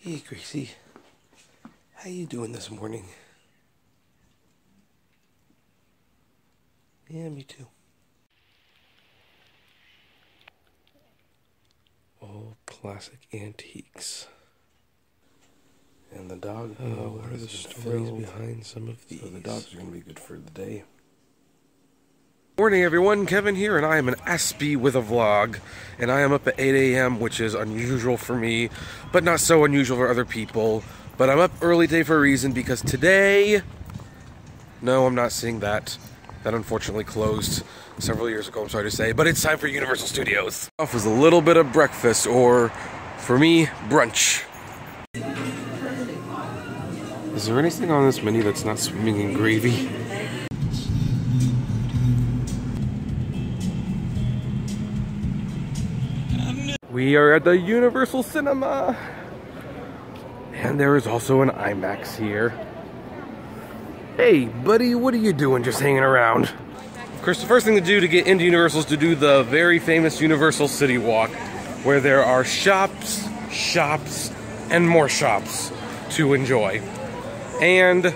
Hey, Gracie. How you doing this morning? Yeah, me too. All classic antiques. And the dog. What are the stories behind some of these? So the dogs are going to be good for the day. Morning, everyone. Kevin here, and I am an Aspi with a vlog. And I am up at 8 a.m., which is unusual for me, but not so unusual for other people. But I'm up early today for a reason, because today... No, I'm not seeing that. That unfortunately closed several years ago, I'm sorry to say. But it's time for Universal Studios. Off was a little bit of breakfast, or, for me, brunch. Is there anything on this menu that's not swimming in gravy? We are at the Universal Cinema! And there is also an IMAX here. Hey, buddy, what are you doing just hanging around? Of course, the first thing to do to get into Universal is to do the very famous Universal City Walk, where there are shops, and more shops to enjoy. And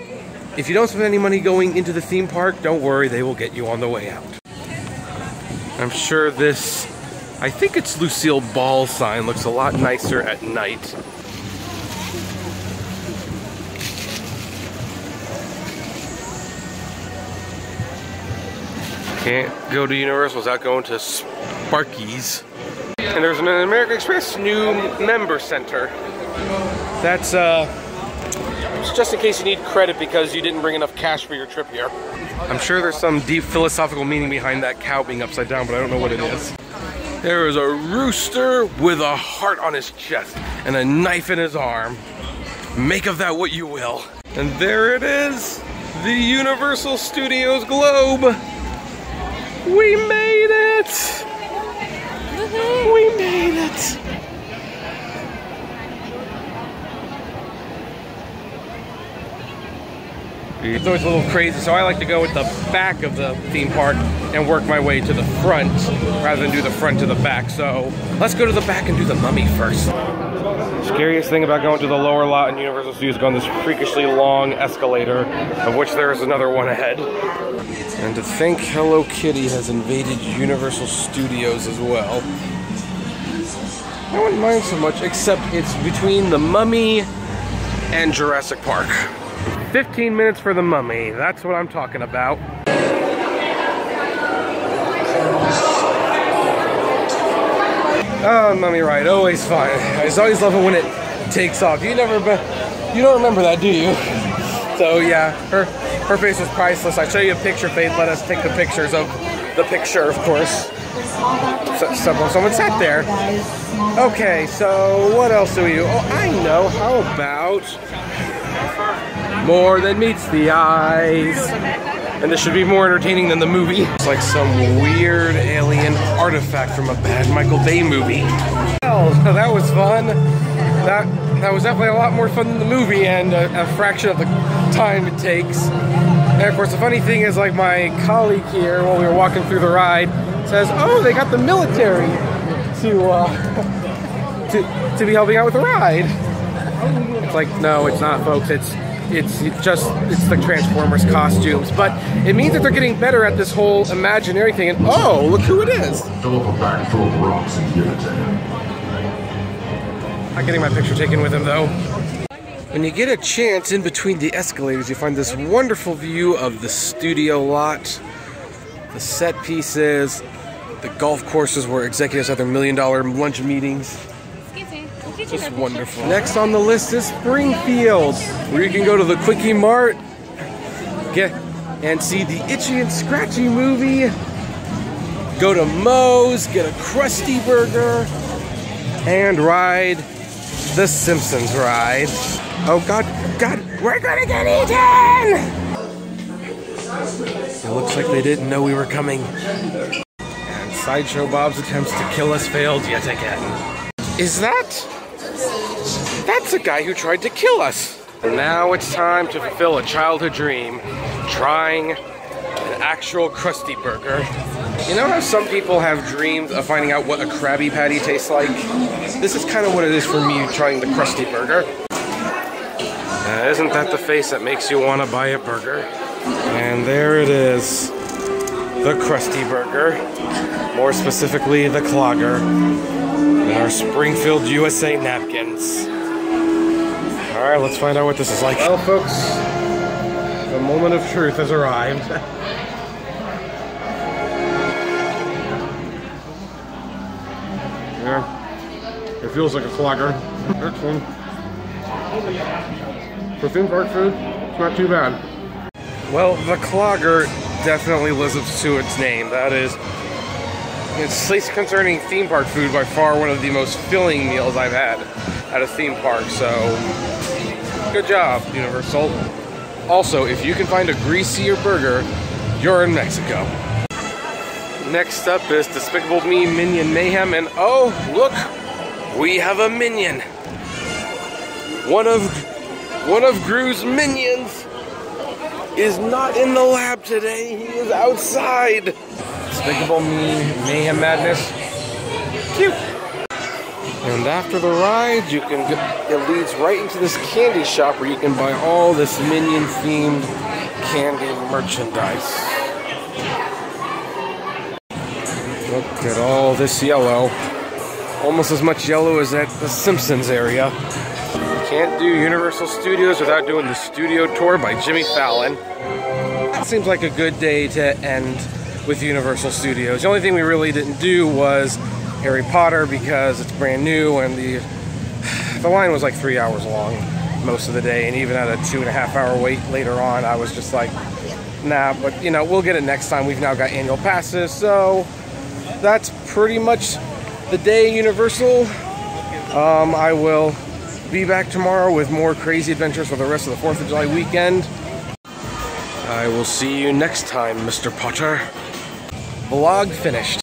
if you don't spend any money going into the theme park, don't worry, they will get you on the way out. I'm sure this, I think it's Lucille Ball sign, looks a lot nicer at night. Can't go to Universal without going to Sparky's. And there's an American Express new member center. That's just in case you need credit because you didn't bring enough cash for your trip here. I'm sure there's some deep philosophical meaning behind that cow being upside down, but I don't know what it is. There is a rooster with a heart on his chest and a knife in his arm. Make of that what you will. And there it is, the Universal Studios globe. We made it! We made it! It's always a little crazy, so I like to go at the back of the theme park and work my way to the front rather than do the front to the back. So let's go to the back and do the Mummy first. Scariest thing about going to the lower lot in Universal Studios is going this freakishly long escalator, of which there is another one ahead. And to think Hello Kitty has invaded Universal Studios as well. I wouldn't mind so much, except it's between the Mummy and Jurassic Park. 15 minutes for the Mummy, that's what I'm talking about. Oh, Mummy ride, always fun. I just always love it when it takes off. You don't remember that, do you? So yeah, her face was priceless. I show you a picture, Faith. Let us take the pictures of the picture, of course. Someone sat there. Okay, so what else do we do? Oh, I know. How about More Than Meets the Eyes? And this should be more entertaining than the movie. It's like some weird alien artifact from a bad Michael Bay movie. Well, that was fun. That was definitely a lot more fun than the movie, and a fraction of the time it takes. And of course, the funny thing is, like, my colleague here, while we were walking through the ride, says, "Oh, they got the military to be helping out with the ride." It's like, no, it's not, folks. It's the Transformers costumes, but it means that they're getting better at this whole imaginary thing. And oh, look who it is! Fill up a bag full of rocks and give it to him. Not getting my picture taken with him, though. When you get a chance in between the escalators, you find this wonderful view of the studio lot, the set pieces, the golf courses where executives have their $1 million lunch meetings. Just wonderful. Next on the list is Springfield, where you can go to the Quickie Mart, and see the Itchy and Scratchy movie, go to Moe's, get a Krusty Burger, and ride the Simpsons ride. Oh God, we're gonna get eaten! It looks like they didn't know we were coming. And Sideshow Bob's attempts to kill us failed yet again. Is that's a guy who tried to kill us. And now it's time to fulfill a childhood dream, trying an actual Krusty Burger. You know how some people have dreamed of finding out what a Krabby Patty tastes like? This is kind of what it is for me trying the Krusty Burger. Isn't that the face that makes you want to buy a burger? And there it is. The Krusty Burger. More specifically, the Clogger. And our Springfield, USA napkins. Alright, let's find out what this is like. Well, folks, the moment of truth has arrived. Yeah, it feels like a Clogger. That's fun. For theme park food, it's not too bad. Well, the Clogger definitely lives up to its name. That is, at least concerning theme park food, by far one of the most filling meals I've had at a theme park. So, good job, Universal. Also, if you can find a greasier burger, you're in Mexico. Next up is Despicable Me Minion Mayhem, and oh, look, we have a minion. One of Gru's minions is not in the lab today. He is outside. Despicable Me Mayhem Madness. Cute. And after the ride, you can it leads right into this candy shop where you can buy all this minion-themed candy merchandise. Look at all this yellow. Almost as much yellow as at the Simpsons area. Can't do Universal Studios without doing the studio tour by Jimmy Fallon. That seems like a good day to end with Universal Studios. The only thing we really didn't do was Harry Potter because it's brand new and the line was like 3 hours long most of the day, and even at a 2.5 hour wait later on, I was just like, nah, but you know, we'll get it next time. We've now got annual passes, so that's pretty much the day Universal. I will be back tomorrow with more crazy adventures for the rest of the 4th of July weekend. I will see you next time, Mr. Potter. Vlog finished.